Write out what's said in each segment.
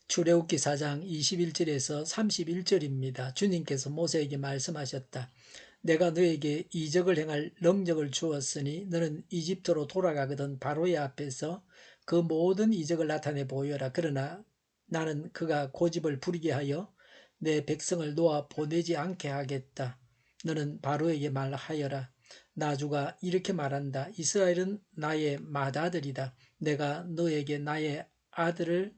출애굽기 4장 21절에서 31절입니다. 주님께서 모세에게 말씀하셨다. 내가 너에게 이적을 행할 능력을 주었으니 너는 이집트로 돌아가거든 바로의 앞에서 그 모든 이적을 나타내 보여라. 그러나 나는 그가 고집을 부리게 하여 내 백성을 놓아 보내지 않게 하겠다. 너는 바로에게 말하여라. 나주가 이렇게 말한다. 이스라엘은 나의 맏아들이다. 내가 너에게 나의 아들을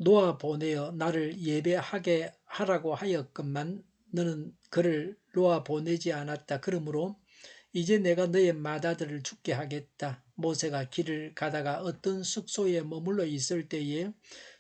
놓아 보내어 나를 예배하게 하라고 하였건만 너는 그를 놓아 보내지 않았다. 그러므로 이제 내가 너의 맏아들을 죽게 하겠다. 모세가 길을 가다가 어떤 숙소에 머물러 있을 때에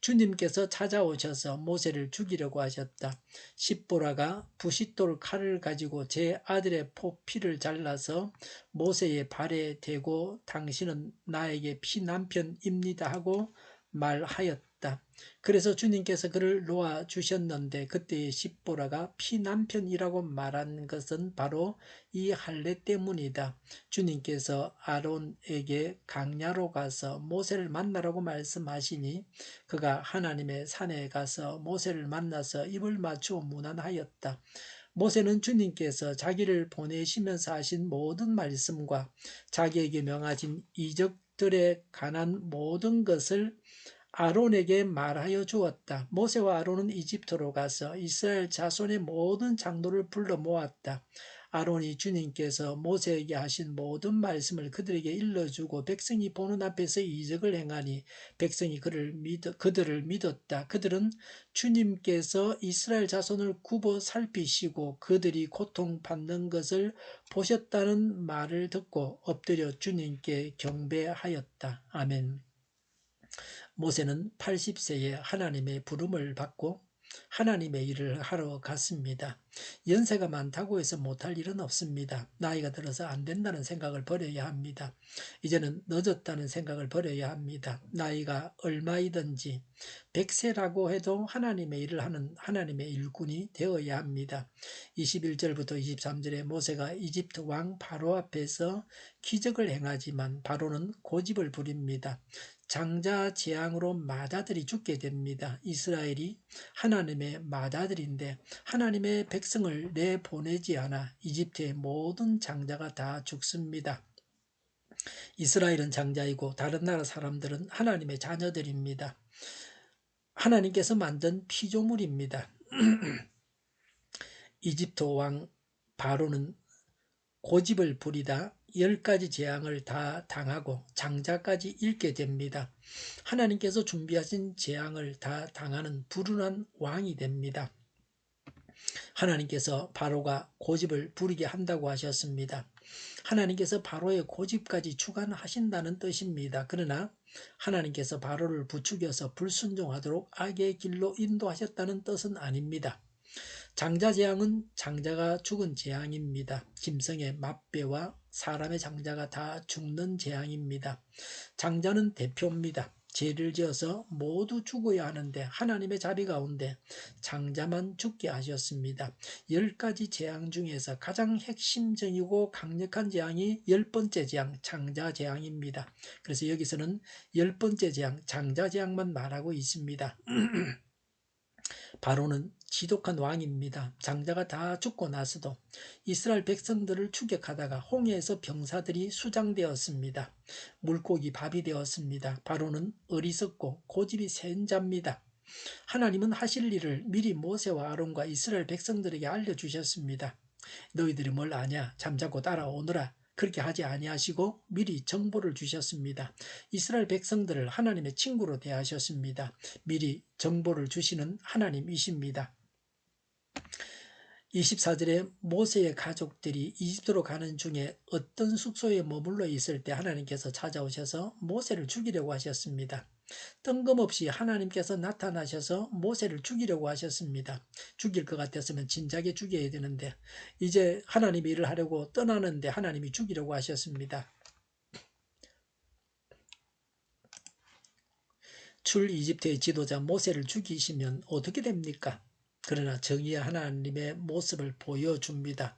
주님께서 찾아오셔서 모세를 죽이려고 하셨다. 십보라가 부싯돌 칼을 가지고 제 아들의 포피를 잘라서 모세의 발에 대고 당신은 나에게 피남편입니다 하고 말하였다. 그래서 주님께서 그를 놓아 주셨는데 그때의 십보라가 피남편이라고 말한 것은 바로 이 할례 때문이다. 주님께서 아론에게 강야로 가서 모세를 만나라고 말씀하시니 그가 하나님의 산에 가서 모세를 만나서 입을 맞추어 문안하였다. 모세는 주님께서 자기를 보내시면서 하신 모든 말씀과 자기에게 명하신 이적들에 관한 모든 것을 아론에게 말하여 주었다. 모세와 아론은 이집트로 가서 이스라엘 자손의 모든 장로를 불러 모았다. 아론이 주님께서 모세에게 하신 모든 말씀을 그들에게 일러주고 백성이 보는 앞에서 이적을 행하니 백성이 그들을 믿었다. 그들은 주님께서 이스라엘 자손을 굽어 살피시고 그들이 고통받는 것을 보셨다는 말을 듣고 엎드려 주님께 경배하였다. 아멘. 모세는 80세에 하나님의 부름을 받고 하나님의 일을 하러 갔습니다. 연세가 많다고 해서 못할 일은 없습니다. 나이가 들어서 안 된다는 생각을 버려야 합니다. 이제는 늦었다는 생각을 버려야 합니다. 나이가 얼마이든지 100세라고 해도 하나님의 일을 하는 하나님의 일꾼이 되어야 합니다. 21절부터 23절에 모세가 이집트 왕 바로 앞에서 기적을 행하지만 바로는 고집을 부립니다. 장자 재앙으로 맏아들이 죽게 됩니다. 이스라엘이 하나님의 맏아들인데 하나님의 백성을 내보내지 않아 이집트의 모든 장자가 다 죽습니다. 이스라엘은 장자이고 다른 나라 사람들은 하나님의 자녀들입니다. 하나님께서 만든 피조물입니다. 이집트 왕 바로는 고집을 부리다 10가지 재앙을 다 당하고 장자까지 잃게 됩니다. 하나님께서 준비하신 재앙을 다 당하는 불운한 왕이 됩니다. 하나님께서 바로가 고집을 부리게 한다고 하셨습니다. 하나님께서 바로의 고집까지 주관하신다는 뜻입니다. 그러나 하나님께서 바로를 부추겨서 불순종하도록 악의 길로 인도하셨다는 뜻은 아닙니다. 장자 재앙은 장자가 죽은 재앙입니다. 짐승의 맞배와 사람의 장자가 다 죽는 재앙입니다. 장자는 대표입니다. 죄를 지어서 모두 죽어야 하는데 하나님의 자비 가운데 장자만 죽게 하셨습니다. 10가지 재앙 중에서 가장 핵심적이고 강력한 재앙이 10번째 재앙, 장자 재앙입니다. 그래서 여기서는 10번째 재앙, 장자 재앙만 말하고 있습니다. 바로는 지독한 왕입니다. 장자가 다 죽고 나서도 이스라엘 백성들을 추격하다가 홍해에서 병사들이 수장되었습니다. 물고기 밥이 되었습니다. 바로는 어리석고 고집이 센 자입니다. 하나님은 하실 일을 미리 모세와 아론과 이스라엘 백성들에게 알려주셨습니다. 너희들이 뭘 아냐? 잠자코 따라오너라. 그렇게 하지 아니하시고 미리 정보를 주셨습니다. 이스라엘 백성들을 하나님의 친구로 대하셨습니다. 미리 정보를 주시는 하나님이십니다. 24절에 모세의 가족들이 이집트로 가는 중에 어떤 숙소에 머물러 있을 때 하나님께서 찾아오셔서 모세를 죽이려고 하셨습니다. 뜬금없이 하나님께서 나타나셔서 모세를 죽이려고 하셨습니다. 죽일 것 같았으면 진작에 죽여야 되는데 이제 하나님이 일을 하려고 떠나는데 하나님이 죽이려고 하셨습니다. 출 이집트의 지도자 모세를 죽이시면 어떻게 됩니까? 그러나 정의의 하나님의 모습을 보여줍니다.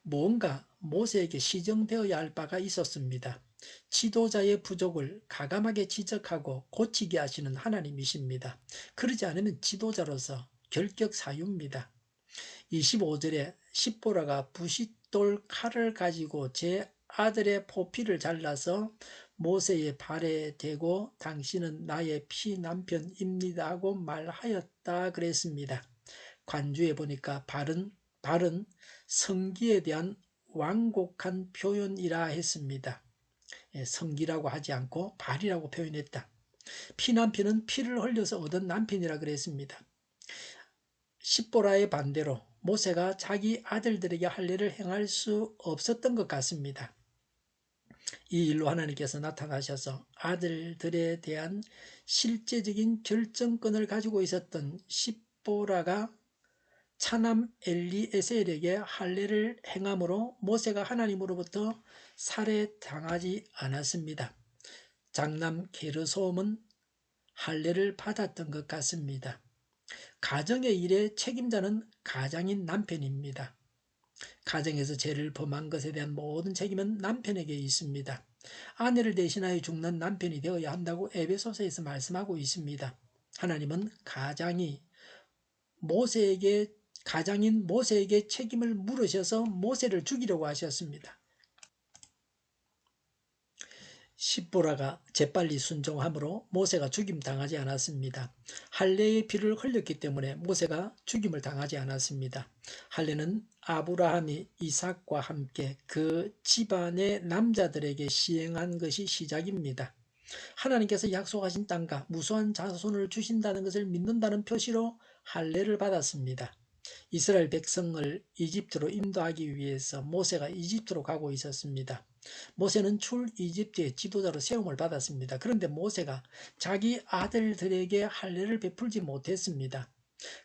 뭔가 모세에게 시정되어야 할 바가 있었습니다. 지도자의 부족을 가감하게 지적하고 고치게 하시는 하나님이십니다. 그러지 않으면 지도자로서 결격 사유입니다. 25절에 십보라가 부싯돌 칼을 가지고 제 아들의 포피를 잘라서 모세의 발에 대고 당신은 나의 피남편입니다 하고 말하였다 그랬습니다. 관주에 보니까 발은 성기에 대한 완곡한 표현이라 했습니다. 성기라고 하지 않고 발이라고 표현했다. 피남편은 피를 흘려서 얻은 남편이라 그랬습니다. 십보라의 반대로 모세가 자기 아들들에게 할례를 행할 수 없었던 것 같습니다. 이 일로 하나님께서 나타나셔서 아들들에 대한 실제적인 결정권을 가지고 있었던 십보라가 차남 엘리에셀에게 할례를 행함으로 모세가 하나님으로부터 살해당하지 않았습니다. 장남 게르솜은 할례를 받았던 것 같습니다. 가정의 일의 책임자는 가장인 남편입니다. 가정에서 죄를 범한 것에 대한 모든 책임은 남편에게 있습니다. 아내를 대신하여 죽는 남편이 되어야 한다고 에베소서에서 말씀하고 있습니다. 하나님은 가장인 모세에게 책임을 물으셔서 모세를 죽이려고 하셨습니다. 십보라가 재빨리 순종함으로 모세가 죽임 당하지 않았습니다. 할례의 피를 흘렸기 때문에 모세가 죽임을 당하지 않았습니다. 할례는 아브라함이 이삭과 함께 그 집안의 남자들에게 시행한 것이 시작입니다. 하나님께서 약속하신 땅과 무수한 자손을 주신다는 것을 믿는다는 표시로 할례를 받았습니다. 이스라엘 백성을 이집트로 인도하기 위해서 모세가 이집트로 가고 있었습니다. 모세는 출이집트의 지도자로 세움을 받았습니다. 그런데 모세가 자기 아들들에게 할례를 베풀지 못했습니다.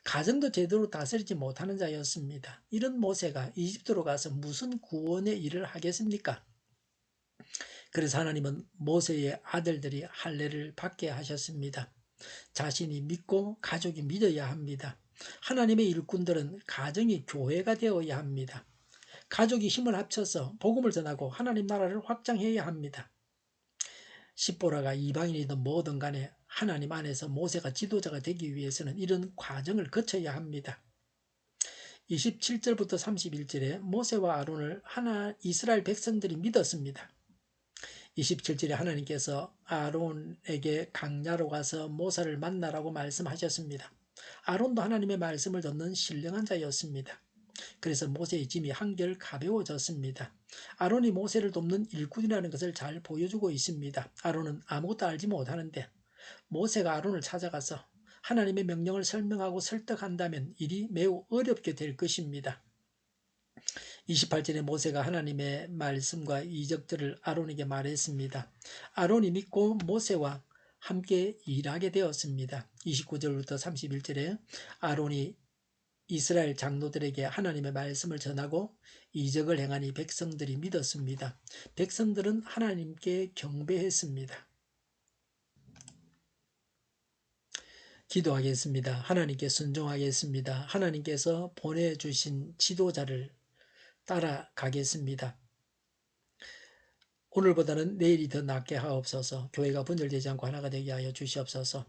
가정도 제대로 다스리지 못하는 자였습니다. 이런 모세가 이집트로 가서 무슨 구원의 일을 하겠습니까? 그래서 하나님은 모세의 아들들이 할례를 받게 하셨습니다. 자신이 믿고 가족이 믿어야 합니다. 하나님의 일꾼들은 가정이 교회가 되어야 합니다. 가족이 힘을 합쳐서 복음을 전하고 하나님 나라를 확장해야 합니다. 십보라가 이방인이든 뭐든 간에 하나님 안에서 모세가 지도자가 되기 위해서는 이런 과정을 거쳐야 합니다. 27절부터 31절에 모세와 아론을 이스라엘 백성들이 믿었습니다. 27절에 하나님께서 아론에게 강야로 가서 모세를 만나라고 말씀하셨습니다. 아론도 하나님의 말씀을 듣는 신령한 자였습니다. 그래서 모세의 짐이 한결 가벼워졌습니다. 아론이 모세를 돕는 일꾼이라는 것을 잘 보여주고 있습니다. 아론은 아무것도 알지 못하는데 모세가 아론을 찾아가서 하나님의 명령을 설명하고 설득한다면 일이 매우 어렵게 될 것입니다. 28절에 모세가 하나님의 말씀과 이적들을 아론에게 말했습니다. 아론이 믿고 모세와 함께 일하게 되었습니다. 29절부터 31절에 아론이 이스라엘 장로들에게 하나님의 말씀을 전하고 이적을 행하니 백성들이 믿었습니다. 백성들은 하나님께 경배했습니다. 기도하겠습니다. 하나님께 순종하겠습니다. 하나님께서 보내주신 지도자를 따라가겠습니다. 오늘보다는 내일이 더 낫게 하옵소서. 교회가 분열되지 않고 하나가 되게 하여 주시옵소서.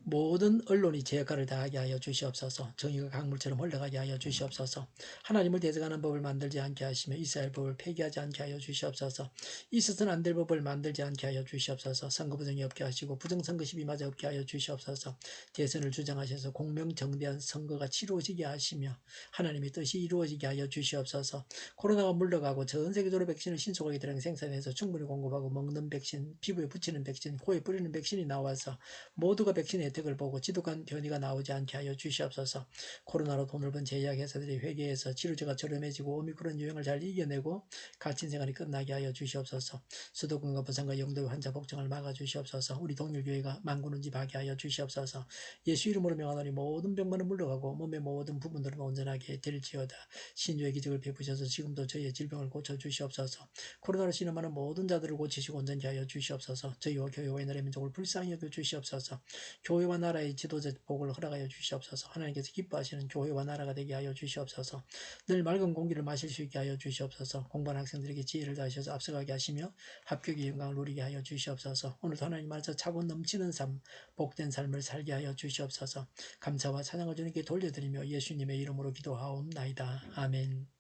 모든 언론이 제 역할을 다하게 하여 주시옵소서. 정의가 강물처럼 흘러가게 하여 주시옵소서. 하나님을 대적하는 법을 만들지 않게 하시며 이스라엘 법을 폐기하지 않게 하여 주시옵소서. 있어서는 안 될 법을 만들지 않게 하여 주시옵소서. 선거 부정이 없게 하시고 부정선거 시비마저 없게 하여 주시옵소서. 대선을 주장하셔서 공명정대한 선거가 치루어지게 하시며 하나님의 뜻이 이루어지게 하여 주시옵소서. 코로나가 물러가고 전 세계적으로 백신을 신속하게 생산해서 충분히 공급하고 먹는 백신, 피부에 붙이는 백신, 코에 뿌리는 백신이 나와서 모두가 백신 혜택을 보고 지독한 변이가 나오지 않게 하여 주시옵소서. 코로나로 돈을 번 제약회사들이 회계해서 치료제가 저렴해지고 오미크론 유행을 잘 이겨내고 갇힌 생활이 끝나게 하여 주시옵소서. 수도권과 부산과 영도의 환자 복종을 막아 주시옵소서. 우리 동일교회가 만군은집하게 하여 주시옵소서. 예수 이름으로 명하노니 모든 병만은 물러가고 몸의 모든 부분들은 온전하게 될지어다. 신유의 기적을 베푸셔서 지금도 저희의 질병을 고쳐 주시옵소서. 코로나로 신음하는 모든 자들을 고치시고 온전히 하여 주시옵소서. 저희와 교회와 나라의 민족을 불쌍히 여겨 주시옵소서. 교회 교회와 나라의 지도자 복을 허락하여 주시옵소서. 하나님께서 기뻐하시는 교회와 나라가 되게 하여 주시옵소서. 늘 맑은 공기를 마실 수 있게 하여 주시옵소서. 공부하는 학생들에게 지혜를 다하셔서 앞서가게 하시며 합격의 영광을 누리게 하여 주시옵소서. 오늘도 하나님 안에서 차고 넘치는 삶, 복된 삶을 살게 하여 주시옵소서. 감사와 찬양을 주님께 돌려드리며 예수님의 이름으로 기도하옵나이다. 아멘.